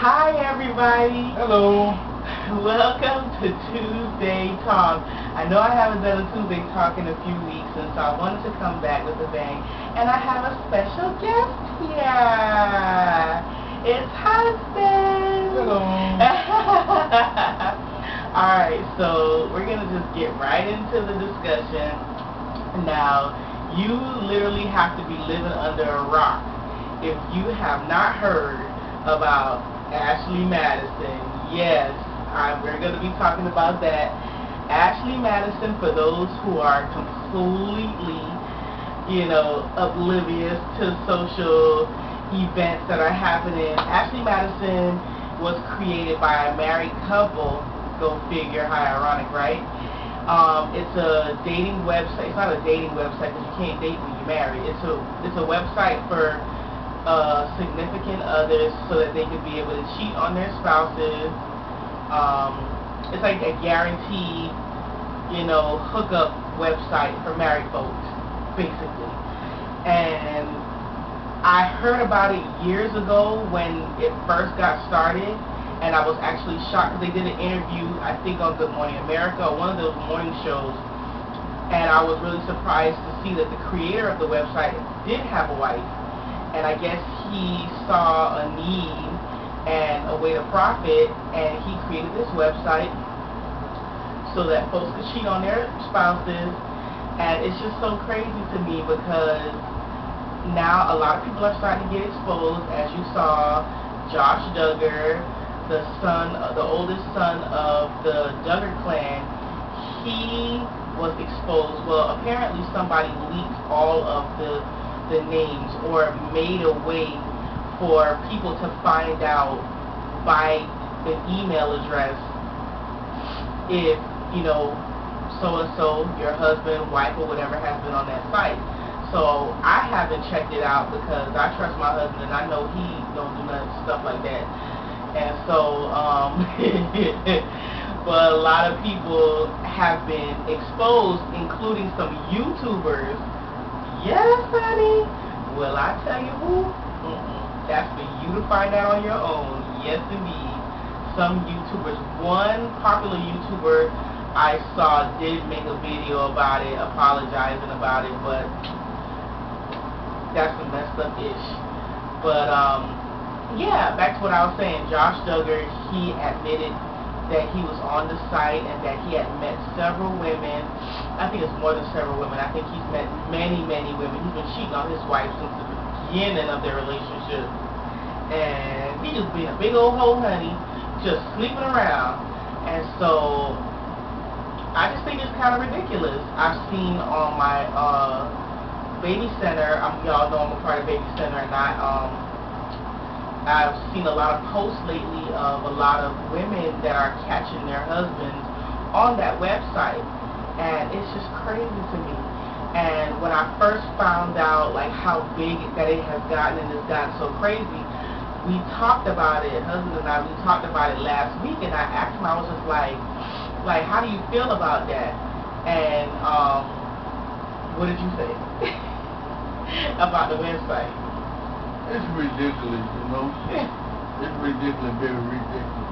Hi everybody. Hello. Welcome to Tuesday Talk. I know I haven't done a Tuesday Talk in a few weeks, and so I wanted to come back with a bang. And I have a special guest here. It's husband. Hello. Alright, so we're going to just get right into the discussion. Now, you literally have to be living under a rock if you have not heard about Ashley Madison. Yes, we're going to be talking about that. Ashley Madison, for those who are completely, oblivious to social events that are happening, Ashley Madison was created by a married couple. Go figure, how ironic, right? It's a dating website. It's not a dating website because you can't date when you're married. It's a website for significant others so that they could be able to cheat on their spouses. It's like a guaranteed, hookup website for married folks, basically. And I heard about it years ago when it first got started, and I was actually shocked because they did an interview, I think on Good Morning America, or one of those morning shows, and I was really surprised to see that the creator of the website did have a wife. And I guess he saw a need and a way to profit, and he created this website so that folks could cheat on their spouses. And it's just so crazy to me because now a lot of people are starting to get exposed. As you saw, Josh Duggar, the oldest son of the Duggar clan, he was exposed. Well, apparently somebody leaked all of the names or made a way for people to find out by an email address if, so-and-so, your husband, wife, or whatever has been on that site. So I haven't checked it out because I trust my husband and I know he don't do none stuff like that. And so, but a lot of people have been exposed, including some YouTubers. Yes, honey. Well, I tell you who, that's for you to find out on your own. Yes, indeed. Some YouTubers, one popular YouTuber I saw did make a video about it, apologizing about it, but that's some messed up ish. But, yeah, back to what I was saying. Josh Duggar, he admitted that he was on the site and that he had met several women. I think it's more than several women. I think he's met many, many women. He's been cheating on his wife since the beginning of their relationship. And he just being a big old hoe honey, just sleeping around. And so, I just think it's kind of ridiculous. I've seen on my baby center, y'all know I'm a part of baby center, and I've seen a lot of posts lately of a lot of women that are catching their husbands on that website, and it's just crazy to me. And when I first found out like how big that it has gotten and it's gotten so crazy, we talked about it, husband and I, we talked about it last week, and I asked him, I was just like, how do you feel about that? And what did you say about the website? It's ridiculous, It's ridiculous, very ridiculous.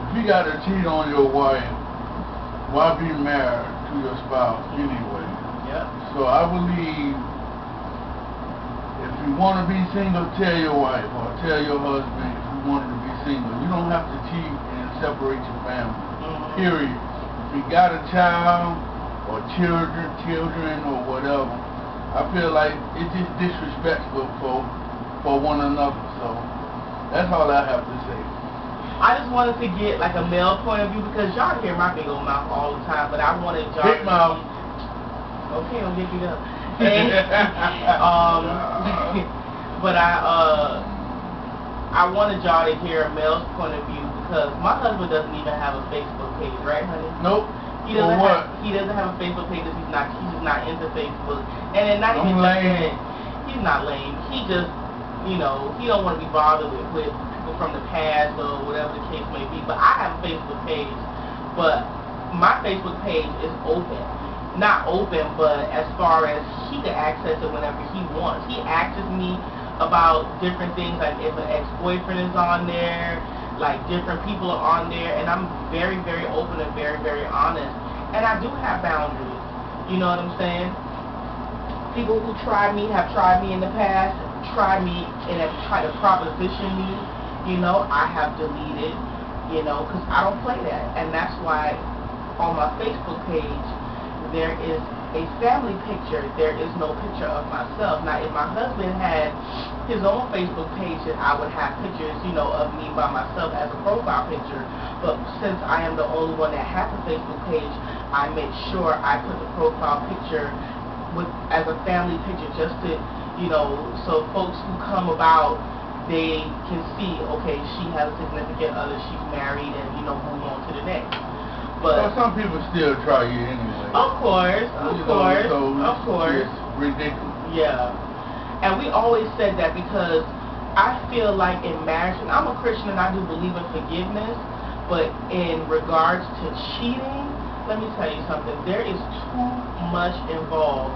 If you got to cheat on your wife, why be married to your spouse anyway? Yep. So I believe if you want to be single, tell your wife or tell your husband if you wanted to be single. You don't have to cheat and separate your family. Period. If you got a child or children or whatever, I feel like it's just disrespectful for one another. So that's all I have to say. I just wanted to get like a male point of view because y'all hear my big old mouth all the time, but I wanted y'all big mouth. Okay, I'll get you up. And, but I wanted y'all to hear a male's point of view because my husband doesn't even have a Facebook page, right, honey? Nope. He doesn't have a Facebook page because he's just not into Facebook. And then not even lame. He's not lame. He just, he don't want to be bothered with people from the past or whatever the case may be. But I have a Facebook page, but my Facebook page is open. Not open, but as far as he can access it whenever he wants. He asks me about different things, like if an ex-boyfriend is on there, like different people are on there, and I'm very, very open and very, very honest. And I do have boundaries. You know what I'm saying? People who have tried me in the past, tried me and have tried to proposition me, you know, I have deleted, you know, because I don't play that. And that's why on my Facebook page, there is a family picture. There is no picture of myself. Now, if my husband had his own Facebook page, then I would have pictures, you know, of me by myself as a profile picture. But since I am the only one that has a Facebook page, I make sure I put the profile picture as a family picture, just to, you know, so folks who come about, they can see, okay, she has a significant other, she's married, and, you know, move on to the next. But some people still try you anyway. Of course. It's ridiculous. Yeah. And we always said that because I feel like in marriage, and I'm a Christian and I do believe in forgiveness, but in regards to cheating, let me tell you something. There is too much involved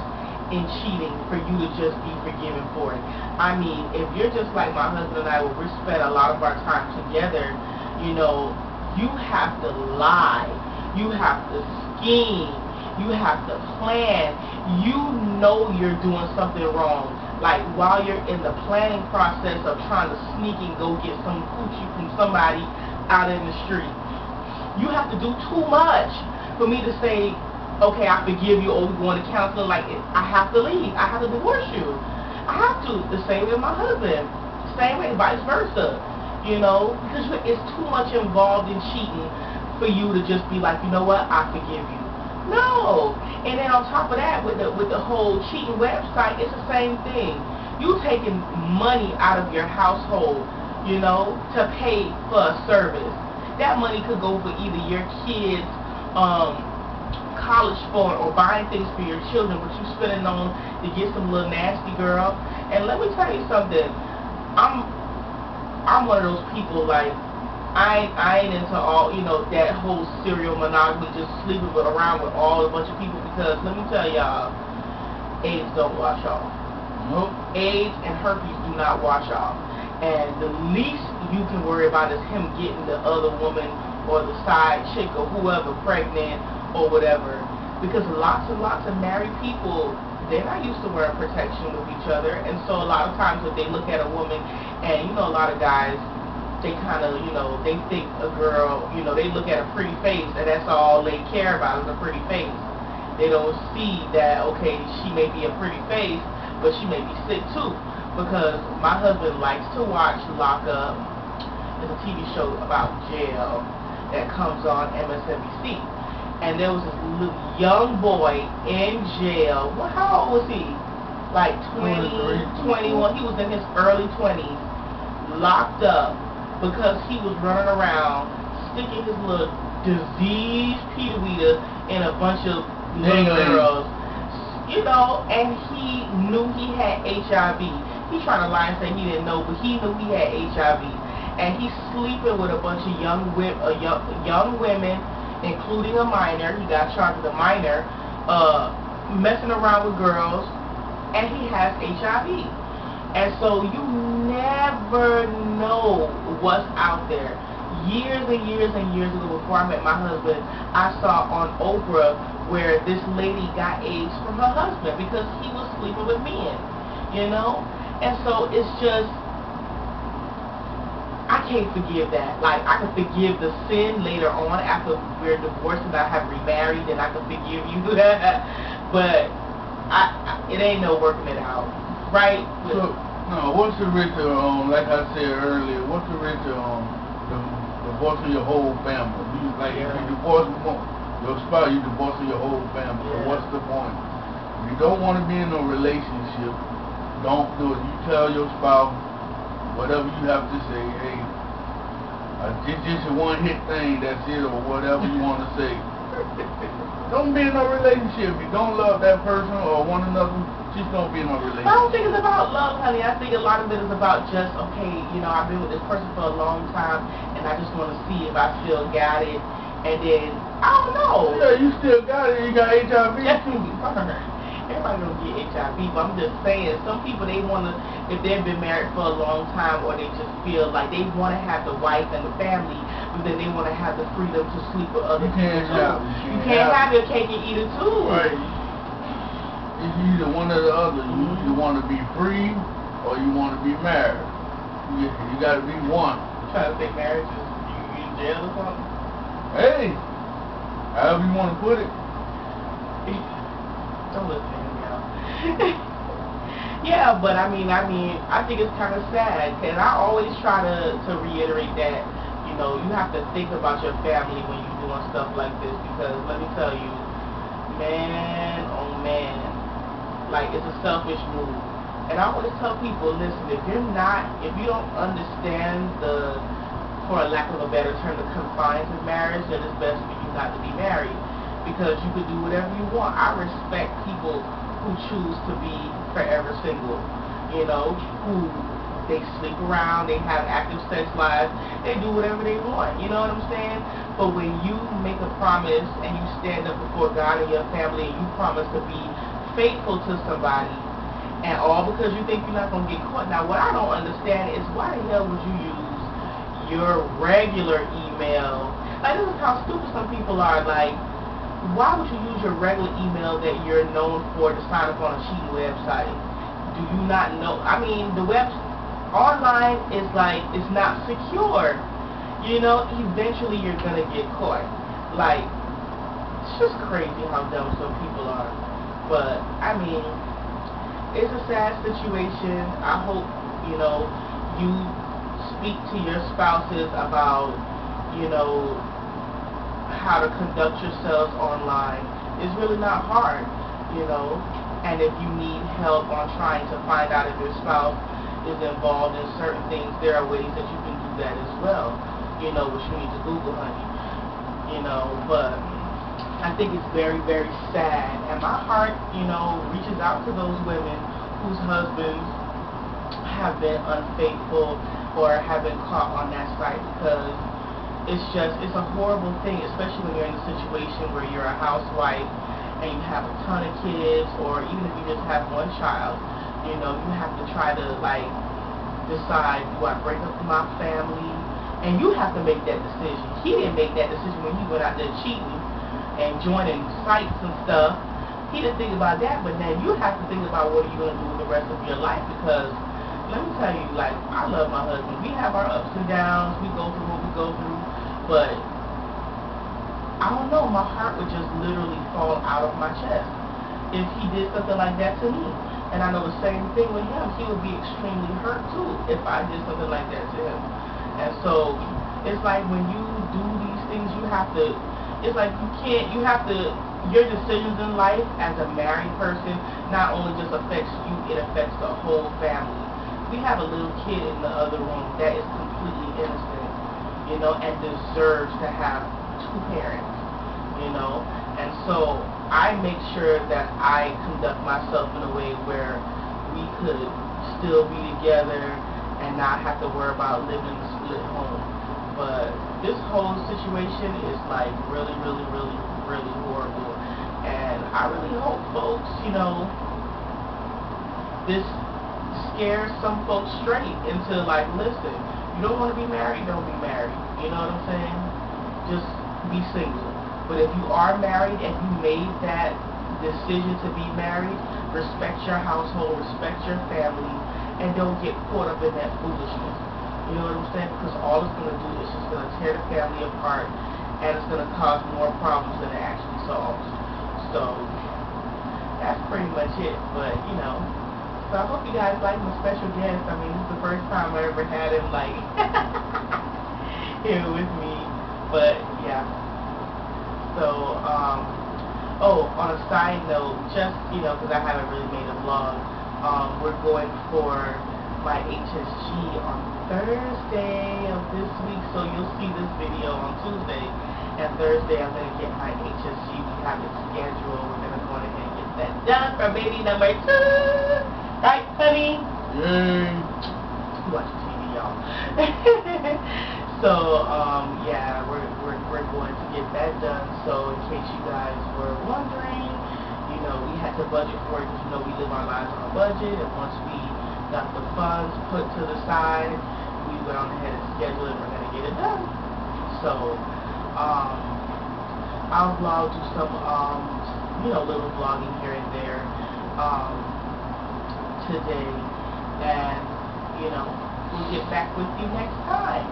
in cheating for you to just be forgiven for it. I mean, if you're just like my husband and I, where we spend a lot of our time together, you know, you have to lie. You have to scheme. You have to plan. You know you're doing something wrong. Like while you're in the planning process of trying to sneak and go get some coochie from somebody out in the street. You have to do too much for me to say, okay, I forgive you, or we going to counseling. Like, I have to leave. I have to divorce you. I have to. The same with my husband. Same way, vice versa. You know, because it's too much involved in cheating for you to just be like, you know what, I forgive you. No. And then on top of that, with the whole cheating website, it's the same thing. You taking money out of your household, you know, to pay for a service. That money could go for either your kids' college fund or buying things for your children, but you spending on to get some little nasty girl. And let me tell you something. I'm one of those people, like, I ain't into all, you know, that whole serial monogamy, just sleeping around with all a bunch of people, because let me tell y'all, AIDS don't wash off. Nope. AIDS and herpes do not wash off. And the least you can worry about is him getting the other woman or the side chick or whoever pregnant or whatever. Because lots and lots of married people, they're not used to wearing protection with each other. And so a lot of times if they look at a woman, and you know, a lot of guys, they kind of, you know, they think a girl, you know, they look at a pretty face and that's all they care about is a pretty face. They don't see that, okay, she may be a pretty face, but she may be sick too. Because my husband likes to watch Lock Up. It's a TV show about jail that comes on MSNBC. And there was this little young boy in jail. Well, how old was he? Like 20, 21. He was in his early 20s, locked up, because he was running around sticking his little diseased Peter in a bunch of little girls, you know, and he knew he had HIV. He tried to lie and say he didn't know, but he knew he had HIV. And he's sleeping with a bunch of young women, including a minor. He got charged with a minor, messing around with girls, and he has HIV. And so you never know what's out there. Years and years and years ago, before I met my husband, I saw on Oprah where this lady got AIDS from her husband because he was sleeping with men, you know? And so it's just, I can't forgive that. Like, I can forgive the sin later on after we're divorced and I have remarried, and I can forgive you. But it ain't no working it out. Right? So, no, what's the risk of, like I said earlier, what's the risk of divorcing your whole family? If you divorce your spouse, you divorcing your whole family. So what's the point? If you don't want to be in a relationship, don't do it. You tell your spouse whatever you have to say. Hey, it's just a one-hit thing, that's it, or whatever you want to say. Don't be in a relationship. If you don't love that person or one another, just don't be in a relationship. I don't think it's about love, honey. I think a lot of it is about just, okay, you know, I've been with this person for a long time, and I just want to see if I still got it. And then, I don't know. Yeah, you still got it. You got HIV too. everybody gonna get HIV, but I'm just saying, some people, they wanna, if they've been married for a long time, or they just feel like they wanna have the wife and the family, but then they wanna have the freedom to sleep with other people too. You can't have your cake and eat it too. Right. It's either one or the other. You want to be free, or you want to be married. You got to be one. Trying to think marriage is you in jail or something? Hey, however you want to put it. Don't listen to him, y'all. Yeah, but I mean, I think it's kind of sad, because I always try to reiterate that, you know, you have to think about your family when you're doing stuff like this, because let me tell you, man, oh man, like, it's a selfish move. And I always tell people, listen, if you don't understand for a lack of a better term, the confines of marriage, then it's best for you not to be married, because you could do whatever you want. I respect people who choose to be forever single, you know, who they sleep around, they have active sex lives, they do whatever they want, you know what I'm saying? But when you make a promise and you stand up before God and your family and you promise to be faithful to somebody, and all because you think you're not going to get caught. Now, what I don't understand is, why the hell would you use your regular email? Like, this is how stupid some people are. Like, why would you use your regular email that you're known for to sign up on a cheating website? Do you not know? I mean, the web online is like, it's not secure. You know, eventually you're going to get caught. Like, it's just crazy how dumb some people are. But, I mean, it's a sad situation. I hope, you know, you speak to your spouses about, you know, how to conduct yourselves online. It's really not hard, you know. And if you need help on trying to find out if your spouse is involved in certain things, there are ways that you can do that as well, you know, which you need to Google, honey, you know. But I think it's very, very sad, and my heart, you know, reaches out to those women whose husbands have been unfaithful or have been caught on that site, because it's a horrible thing, especially when you're in a situation where you're a housewife and you have a ton of kids, or even if you just have one child, you know, you have to try to, like, decide, do I break up with my family? And you have to make that decision. He didn't make that decision when he went out there cheating and joining sites and stuff. He didn't think about that, but then you have to think about what are you going to do with the rest of your life, because let me tell you, like, I love my husband. We have our ups and downs. We go through what we go through, but I don't know, my heart would just literally fall out of my chest if he did something like that to me. And I know the same thing with him. He would be extremely hurt too if I did something like that to him. And so it's like when you do these things, you have to, it's like you have to, your decisions in life as a married person not only just affects you, it affects the whole family. We have a little kid in the other room that is completely innocent, you know, and deserves to have two parents, you know. And so I make sure that I conduct myself in a way where we could still be together and not have to worry about living in a split home. But this whole situation is like really, really, really, really horrible. And I really hope folks, you know, this scares some folks straight into like, listen, you don't want to be married, don't be married. You know what I'm saying? Just be single. But if you are married and you made that decision to be married, respect your household, respect your family, and don't get caught up in that foolishness. You know what I'm saying? Because all it's going to do is just going to tear the family apart, and it's going to cause more problems than it actually solves. So that's pretty much it. But, you know, so I hope you guys like my special guest. I mean, this is the first time I ever had him, like, here with me. But, yeah. So, oh, on a side note, just, you know, because I haven't really made a vlog, we're going for my HSG on Thursday of this week, so you'll see this video on Tuesday, and Thursday I'm going to get my HSG. We have it scheduled. We're going to go ahead and get that done for baby number 2. Right, honey? Yay! Watch TV, y'all. So, yeah, we're going to get that done. So, in case you guys were wondering, you we had to budget for it because, we live our lives on a budget, and once we got the funds put to the side, we went on ahead and scheduled it, and we're going to get it done. So, I'll vlog, do some, little vlogging here and there, today, and, we'll get back with you next time.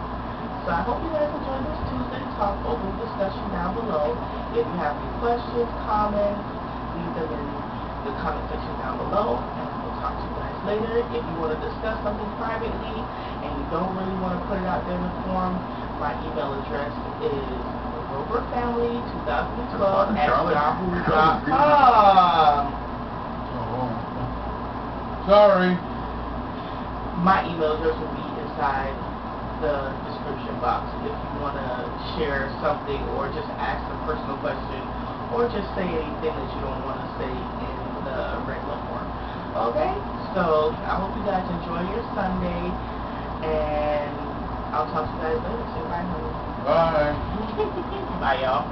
So I hope you guys enjoyed this Tuesday Talk. Open discussion down below. If you have any questions, comments, leave them in the comment section down below, and we'll talk to you guys later. If you want to discuss something privately and you don't really want to put it out there in the forum, my email address is roverfamily2012@yahoo.com. Sorry. My email address will be inside the description box if you want to share something or just ask a personal question or just say anything that you don't want to say in the regular form. Okay? So I hope you guys enjoy your Sunday, and I'll talk to you guys later. Say bye, honey. Bye. Bye, y'all.